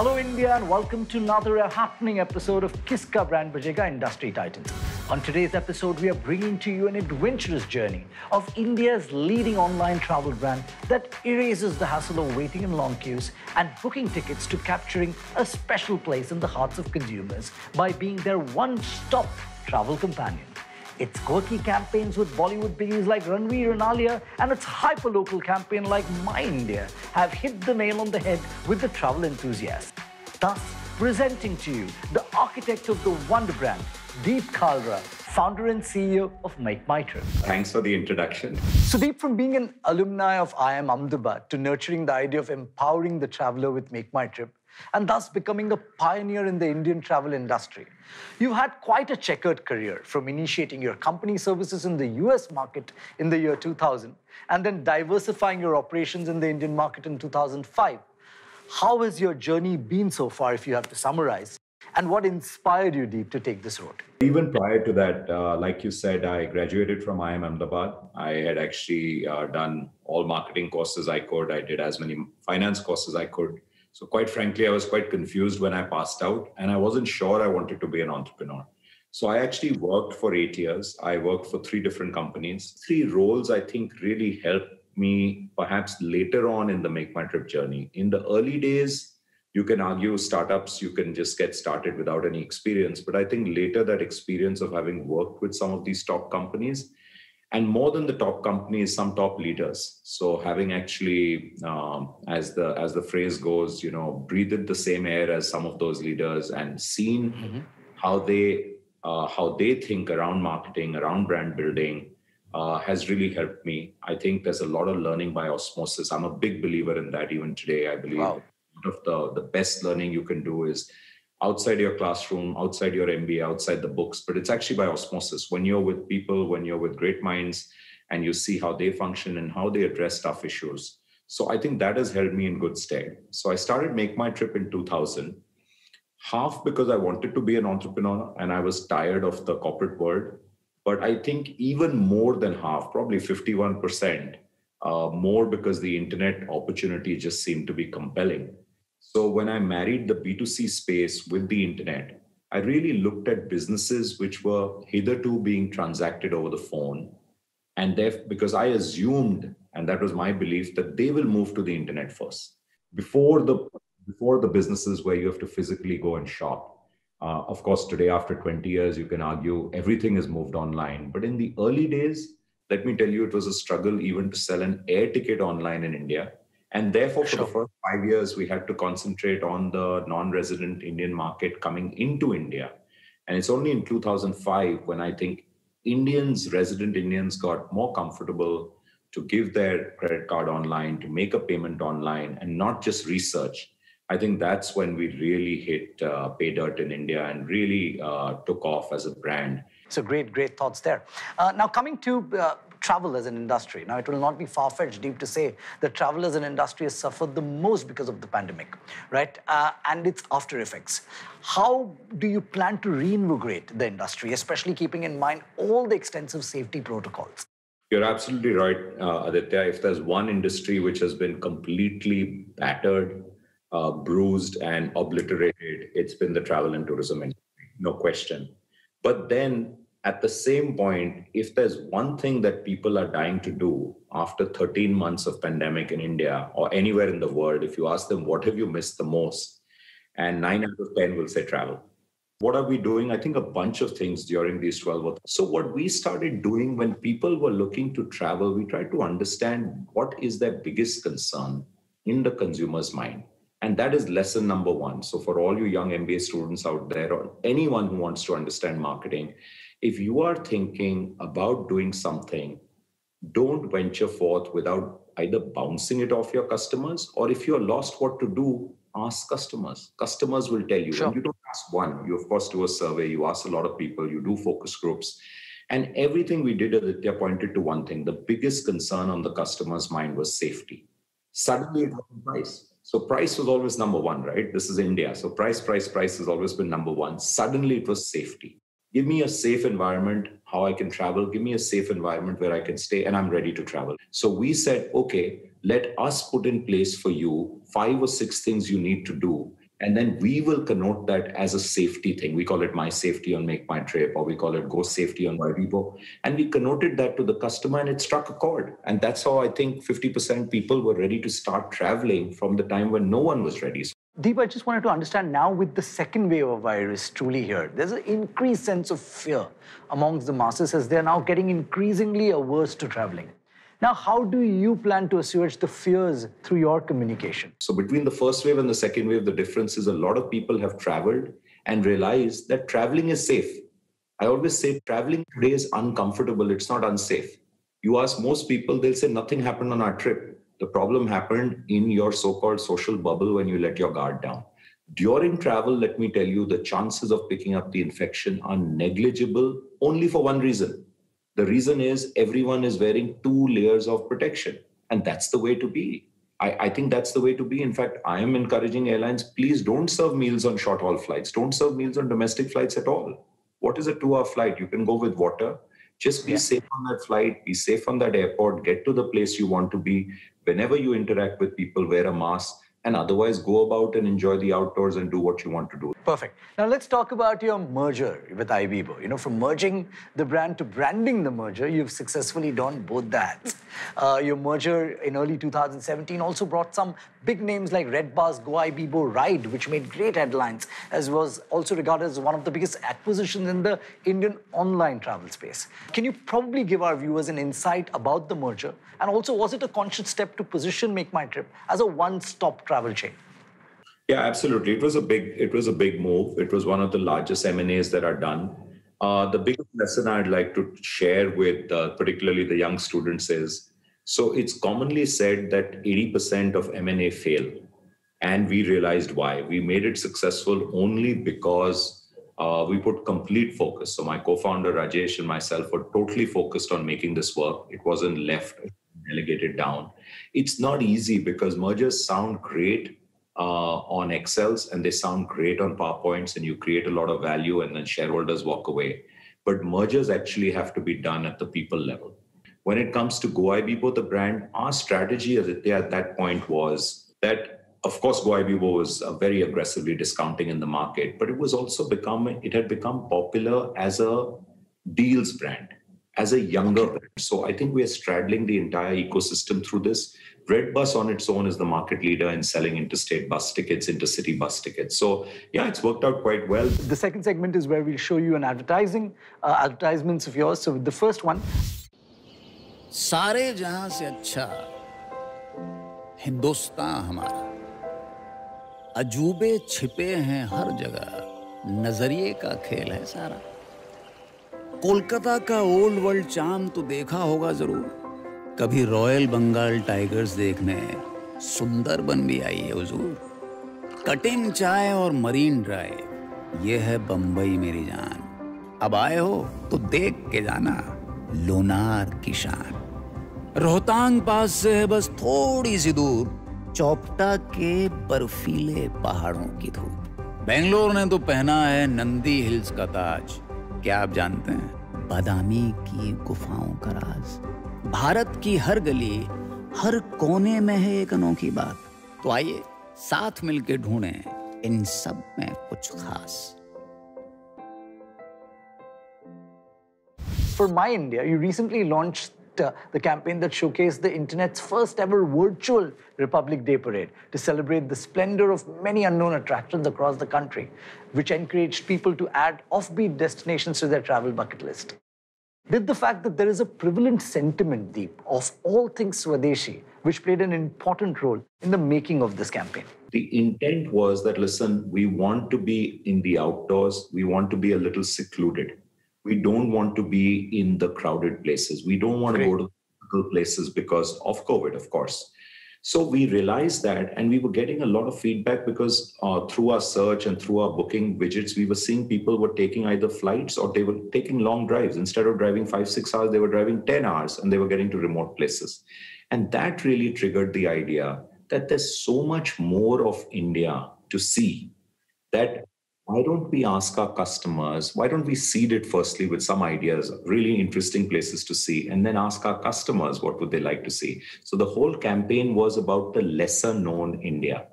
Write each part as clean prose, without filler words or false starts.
Hello India and welcome to another happening episode of Kiska brand Bajega Industry Titans. On today's episode, we are bringing to you an adventurous journey of India's leading online travel brand that erases the hassle of waiting in long queues and booking tickets to capturing a special place in the hearts of consumers by being their one-stop travel companion. Its quirky campaigns with Bollywood biggies like Ranveer and Alia and its hyper-local campaign like My India have hit the nail on the head with the travel enthusiast. Thus, presenting to you the architect of the wonder brand, Kalra, founder and CEO of Make My Trip. Thanks for the introduction. So Deep, from being an alumni of IIM Ahmedabad to nurturing the idea of empowering the traveler with Make My Trip, and thus becoming a pioneer in the Indian travel industry, you've had quite a checkered career, from initiating your company services in the US market in the year 2000 and then diversifying your operations in the Indian market in 2005. How has your journey been so far, if you have to summarize? And what inspired you, Deep, to take this road? Even prior to that, like you said, I graduated from IIM Ahmedabad. I had actually done all marketing courses I could. I did as many finance courses I could. So quite frankly, I was quite confused when I passed out, and I wasn't sure I wanted to be an entrepreneur. So I actually worked for 8 years. I worked for 3 different companies. 3 roles, I think, really helped me perhaps later on in the Make My Trip journey. In the early days, you can argue startups, you can just get started without any experience. But I think later that experience of having worked with some of these top companies, and more than the top companies, some top leaders. So having actually, as the phrase goes, breathed the same air as some of those leaders and seen how they think around marketing, around brand building, has really helped me. I think there's a lot of learning by osmosis. I'm a big believer in that even today. I believe one of the best learning you can do is outside your classroom, outside your MBA, outside the books, but it's actually by osmosis. When you're with people, when you're with great minds, and you see how they function and how they address tough issues. So I think that has held me in good stead. So I started Make My Trip in 2000, half because I wanted to be an entrepreneur and I was tired of the corporate world. But I think even more than half, probably 51%, more because the internet opportunity just seemed to be compelling. So when I married the B2C space with the internet, I really looked at businesses which were hitherto being transacted over the phone. And because I assumed, and that was my belief, that they will move to the internet first, before the businesses where you have to physically go and shop. Of course, today, after 20 years, you can argue everything has moved online. But in the early days, let me tell you, it was a struggle even to sell an air ticket online in India. And therefore, for the first 5 years, we had to concentrate on the non-resident Indian market coming into India. And it's only in 2005 when I think resident Indians got more comfortable to give their credit card online, to make a payment online, and not just research. I think that's when we really hit pay dirt in India and really took off as a brand. So great thoughts there. Now coming to travel as an industry. Now, it will not be far-fetched, Deep, to say that travel as an industry has suffered the most because of the pandemic, right? And its after effects. How do you plan to reinvigorate the industry, especially keeping in mind all the extensive safety protocols? You're absolutely right, Aditya. If there's one industry which has been completely battered, bruised, and obliterated, it's been the travel and tourism industry, no question. But then, at the same point, if there's one thing that people are dying to do after 13 months of pandemic in India or anywhere in the world, if you ask them, what have you missed the most? And 9 out of 10 will say travel. What are we doing? I think a bunch of things during these 12 months. So what we started doing when people were looking to travel, we tried to understand what is their biggest concern in the consumer's mind. And that is lesson number 1. So for all you young MBA students out there, or anyone who wants to understand marketing, if you are thinking about doing something, don't venture forth without either bouncing it off your customers, or if you're lost what to do, ask customers. Customers will tell you. Sure. And you don't ask one. You, of course, do a survey. You ask a lot of people. You do focus groups. And everything we did, Aditya, pointed to one thing. The biggest concern on the customer's mind was safety. Suddenly, it was price. So price was always number 1, right? This is India. So price has always been number 1. Suddenly, it was safety. Give me a safe environment, how I can travel. Give me a safe environment where I can stay, and I'm ready to travel. So we said, okay, let us put in place for you 5 or 6 things you need to do And then we will connote that as a safety thing. We call it My Safety on Make My Trip, or we call it Go Safety on Goibibo. And we connoted that to the customer and it struck a chord. And that's how I think 50% people were ready to start traveling from the time when no one was ready. Deep, I just wanted to understand now with the second wave of virus truly here, there's an increased sense of fear amongst the masses as they're now getting increasingly averse to traveling. Now, how do you plan to assuage the fears through your communication? So between the first wave and the second wave, the difference is a lot of people have traveled and realized that traveling is safe. I always say traveling today is uncomfortable. It's not unsafe. You ask most people, they'll say nothing happened on our trip. The problem happened in your so-called social bubble when you let your guard down. During travel, let me tell you, the chances of picking up the infection are negligible only for one reason. The reason is everyone is wearing 2 layers of protection. And that's the way to be. I think that's the way to be. In fact, I am encouraging airlines, please don't serve meals on short-haul flights. Don't serve meals on domestic flights at all. What is a 2-hour flight? You can go with water. Just be safe on that flight, be safe on that airport, get to the place you want to be. Whenever you interact with people, wear a mask, and otherwise go about and enjoy the outdoors and do what you want to do. Perfect. Now let's talk about your merger with Goibibo. You know, from merging the brand to branding the merger, you've successfully done both that. Your merger in early 2017 also brought some big names like Red Bar's Goibibo ride, which made great headlines, as was also regarded as one of the biggest acquisitions in the Indian online travel space. Can you probably give our viewers an insight about the merger? And also, was it a conscious step to position Make My Trip as a one-stop travel chain? Yeah, absolutely. It was a big move. It was one of the largest M&As that are done. The biggest lesson I'd like to share with particularly the young students is, so it's commonly said that 80% of M&A fail. And we realized why. We made it successful only because we put complete focus. So my co-founder Rajesh and myself were totally focused on making this work. It wasn't left delegated down. It's not easy because mergers sound great on Excels and they sound great on PowerPoints, and you create a lot of value and then shareholders walk away. But mergers actually have to be done at the people level. When it comes to Goibibo, the brand, our strategy Aditya, at that point was that, of course, Goibibo was very aggressively discounting in the market, but it had become popular as a deals brand, as a younger brand. So I think we are straddling the entire ecosystem through this. Red Bus on its own is the market leader in selling interstate bus tickets, intercity bus tickets. So yeah, it's worked out quite well. The second segment is where we'll show you an advertisements of yours. So with the first one. सारे जहां से अच्छा हिंदुस्तान हमारा, अजूबे छिपे हैं हर जगह, नजरिए का खेल है सारा। कोलकाता का ओल्ड वर्ल्ड चार्म तो देखा होगा जरूर, कभी रॉयल बंगाल टाइगर्स देखने सुंदरबन भी आई है हुजूर। कटिंग चाय और मरीन ड्राइव, ये है बंबई मेरी जान। अब आए हो तो देख के जाना लोनार की शान। रोहतांग पास से है बस थोड़ी सी दूर, चौपटा के बर्फीले पहाड़ों की धूप। बेंगलोर ने तो पहना है नंदी हिल्स का ताज, क्या आप जानते हैं बादामी की गुफाओं का राज। भारत की हर गली हर कोने में है एक अनोखी बात, तो आइए साथ मिलकर ढूंढें इन सब में कुछ खास। For My India, you recently launched the campaign that showcased the internet's first ever virtual Republic Day parade to celebrate the splendor of many unknown attractions across the country, which encouraged people to add offbeat destinations to their travel bucket list. Did the fact that there is a prevalent sentiment, Deep, of all things Swadeshi, which played an important role in the making of this campaign? The intent was that, listen, we want to be in the outdoors. We want to be a little secluded. We don't want to be in the crowded places. We don't want to go to physical places because of COVID, of course. So we realized that, and we were getting a lot of feedback because through our search and through our booking widgets, we were seeing people were taking either flights or they were taking long drives. Instead of driving 5-6 hours, they were driving 10 hours and they were getting to remote places. And that really triggered the idea that there's so much more of India to see, that why don't we ask our customers, why don't we seed it firstly with some ideas, really interesting places to see, and then ask our customers what would they like to see. So the whole campaign was about the lesser known India.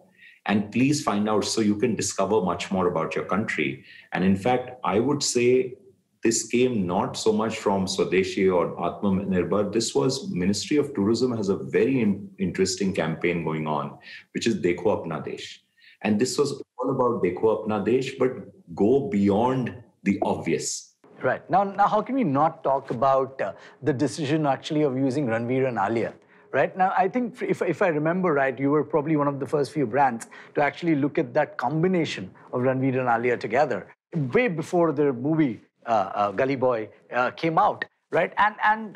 And please find out so you can discover much more about your country. And in fact, I would say this came not so much from Swadeshi or Atmanirbhar. This was Ministry of Tourism has a very interesting campaign going on, which is Dekho Apna Desh. And this was all about Dekho Apna Desh, but go beyond the obvious. Right. Now, how can we not talk about the decision actually of using Ranveer and Alia? Right. Now, I think if I remember right, you were probably one of the first few brands to actually look at that combination of Ranveer and Alia together way before the movie Gully Boy came out. Right. And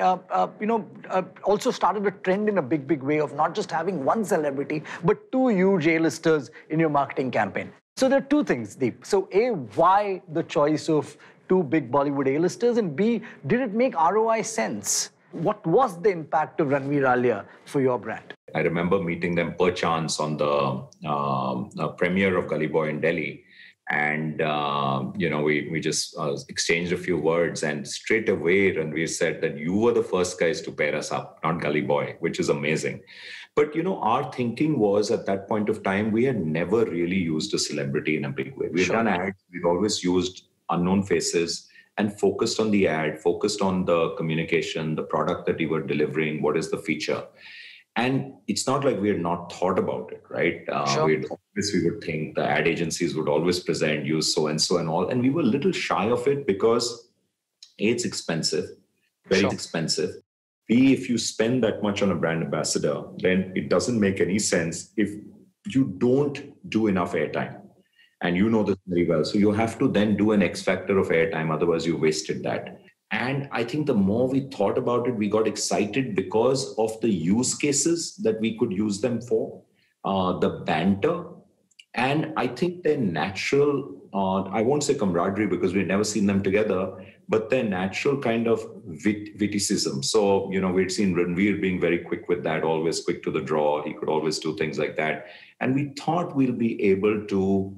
also started a trend in a big way of not just having one celebrity, but two huge A-listers in your marketing campaign. So there are two things, Deep. So A, why the choice of two big Bollywood A-listers? And B, did it make ROI sense? What was the impact of Ranveer Alia for your brand? I remember meeting them per chance on the premiere of Gully Boy in Delhi. And, we just exchanged a few words. And straight away, Ranveer said that you were the first guys to pair us up, not Gully Boy, which is amazing. But, our thinking was at that point of time, we had never really used a celebrity in a big way. We'd done ads. We'd always used unknown faces and focused on the ad, focused on the communication, the product that we were delivering, what is the feature. And it's not like we had not thought about it, right? We would think the ad agencies would always present, use so-and-so and all. And we were a little shy of it because A, it's expensive, very expensive. B, if you spend that much on a brand ambassador, then it doesn't make any sense if you don't do enough airtime. And you know this very well. So you have to then do an X factor of airtime, otherwise you wasted that. And I think the more we thought about it, we got excited because of the use cases that we could use them for, the banter, and I think their natural, I won't say camaraderie because we'd never seen them together, but their natural kind of witticism. So, we'd seen Ranveer being very quick with that, always quick to the draw. He could always do things like that. And we thought we'll be able to,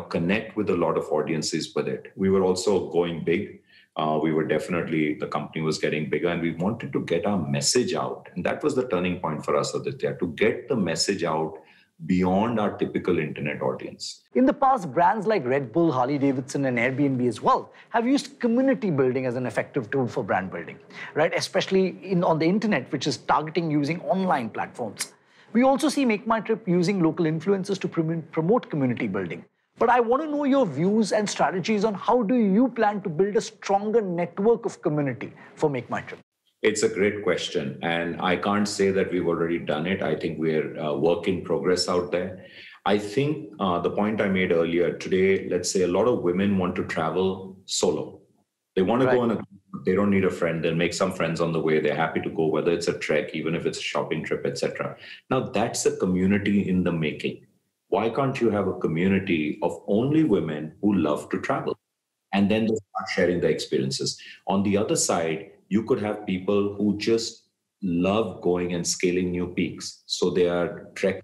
connect with a lot of audiences with it. We were also going big. The company was getting bigger and we wanted to get our message out. And that was the turning point for us, Aditya, to get the message out beyond our typical internet audience. In the past, brands like Red Bull, Harley-Davidson, and Airbnb as well have used community building as an effective tool for brand building, right? Especially on the internet, which is targeting using online platforms. We also see Make My Trip using local influencers to promote community building. But I want to know your views and strategies on how do you plan to build a stronger network of community for Make My Trip? It's a great question. And I can't say that we've already done it. I think we're work in progress out there. I think the point I made earlier today, let's say a lot of women want to travel solo. They want to go on they don't need a friend. They'll make some friends on the way. They're happy to go, whether it's a trek, even if it's a shopping trip, etc. Now that's a community in the making. Why can't you have a community of only women who love to travel? And then they start sharing their experiences. On the other side, you could have people who just love going and scaling new peaks. So they are trekkers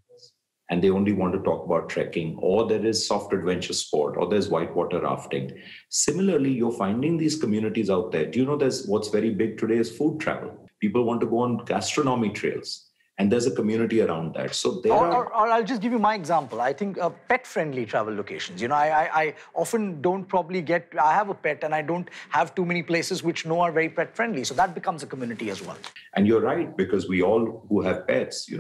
and they only want to talk about trekking, or there is soft adventure sport, or there's whitewater rafting. Similarly, you're finding these communities out there. Do you know what's very big today is food travel. People want to go on gastronomy trails. And there's a community around that. So or I'll just give you my example. I think pet-friendly travel locations. I often don't probably I have a pet and I don't have too many places which are very pet-friendly. So that becomes a community as well. And you're right, because we all who have pets,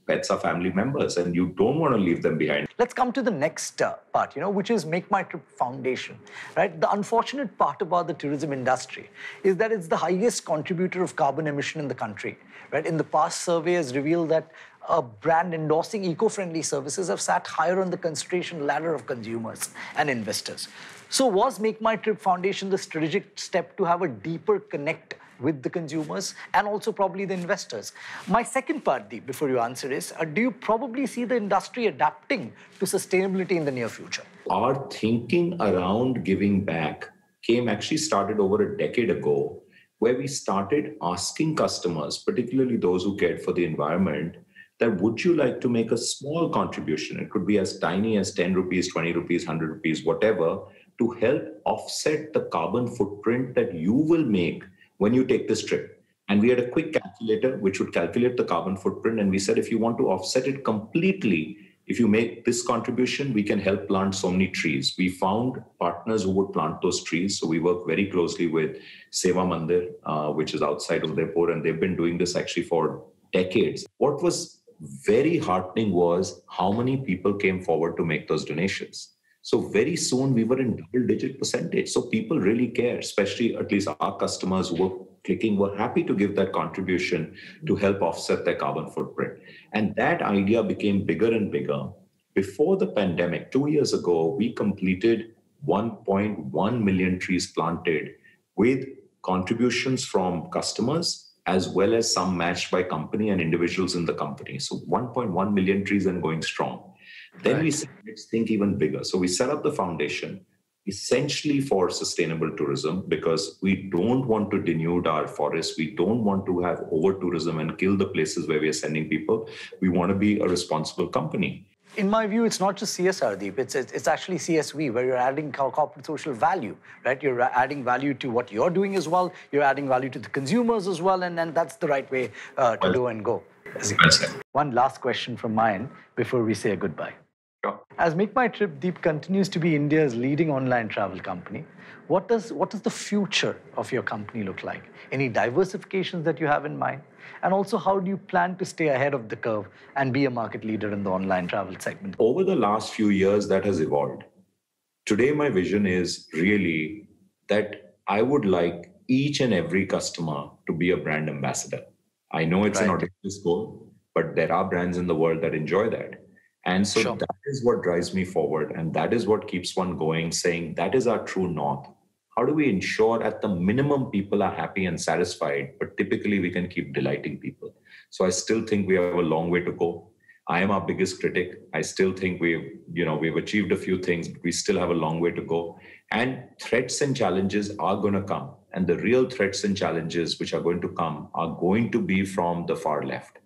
pets are family members and you don't want to leave them behind. Let's come to the next part, which is Make My Trip Foundation, right? The unfortunate part about the tourism industry is that it's the highest contributor of carbon emission in the country, right? In the past, survey has revealed that a brand endorsing eco-friendly services have sat higher on the consideration ladder of consumers and investors. So was Make My Trip Foundation the strategic step to have a deeper connect with the consumers and also probably the investors? My second part, Deep, before you answer is, do you probably see the industry adapting to sustainability in the near future? Our thinking around giving back started over a decade ago, where we started asking customers, particularly those who cared for the environment, that would you like to make a small contribution? It could be as tiny as 10 rupees, 20 rupees, 100 rupees, whatever, to help offset the carbon footprint that you will make when you take this trip. And we had a quick calculator which would calculate the carbon footprint. And we said, if you want to offset it completely, if you make this contribution, we can help plant so many trees. We found partners who would plant those trees. So we work very closely with Seva Mandir, which is outside Udaipur, and they've been doing this actually for decades. What was very heartening was how many people came forward to make those donations. So very soon we were in double-digit percentage. So people really care, especially at least our customers who were clicking were happy to give that contribution to help offset their carbon footprint. And that idea became bigger and bigger. Before the pandemic, 2 years ago, we completed 1.1 million trees planted with contributions from customers as well as some matched by company and individuals in the company. So 1.1 million trees and going strong. Then we said, let's think even bigger. So we set up the foundation essentially for sustainable tourism because we don't want to denude our forests. We don't want to have over-tourism and kill the places where we are sending people. We want to be a responsible company. In my view, it's not just CSR, Deep. It's actually CSV, where you're adding corporate social value, right? You're adding value to what you're doing as well. You're adding value to the consumers as well. And that's the right way to do and go. One last question from mine before we say goodbye. As Make My Trip, Deep continues to be India's leading online travel company, what does the future of your company look like? Any diversifications that you have in mind? And also, how do you plan to stay ahead of the curve and be a market leader in the online travel segment? Over the last few years, that has evolved. Today, my vision is really that I would like each and every customer to be a brand ambassador. I know it's an audacious goal, but there are brands in the world that enjoy that. And so that is what drives me forward. And that is what keeps one going, saying that is our true north. How do we ensure at the minimum people are happy and satisfied, but typically we can keep delighting people? So I still think we have a long way to go. I am our biggest critic. I still think we've achieved a few things, but we still have a long way to go. And threats and challenges are going to come. And the real threats and challenges which are going to come are going to be from the far left.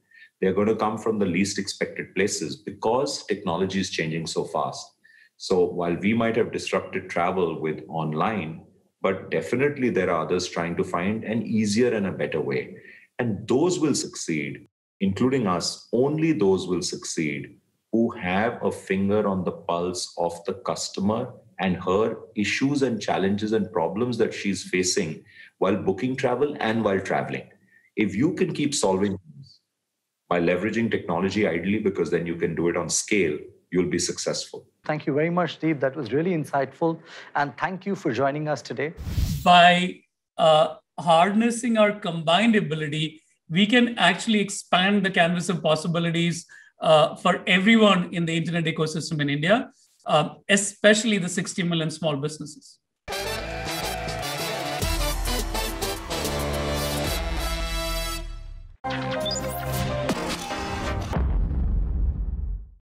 They're going to come from the least expected places because technology is changing so fast. So while we might have disrupted travel with online, but definitely there are others trying to find an easier and a better way. And those will succeed, including us. Only those will succeed who have a finger on the pulse of the customer and her issues and challenges and problems that she's facing while booking travel and while traveling. If you can keep solving by leveraging technology ideally, because then you can do it on scale, you'll be successful. Thank you very much, Deep. That was really insightful. And thank you for joining us today. By harnessing our combined ability, we can actually expand the canvas of possibilities for everyone in the internet ecosystem in India, especially the 60 million small businesses.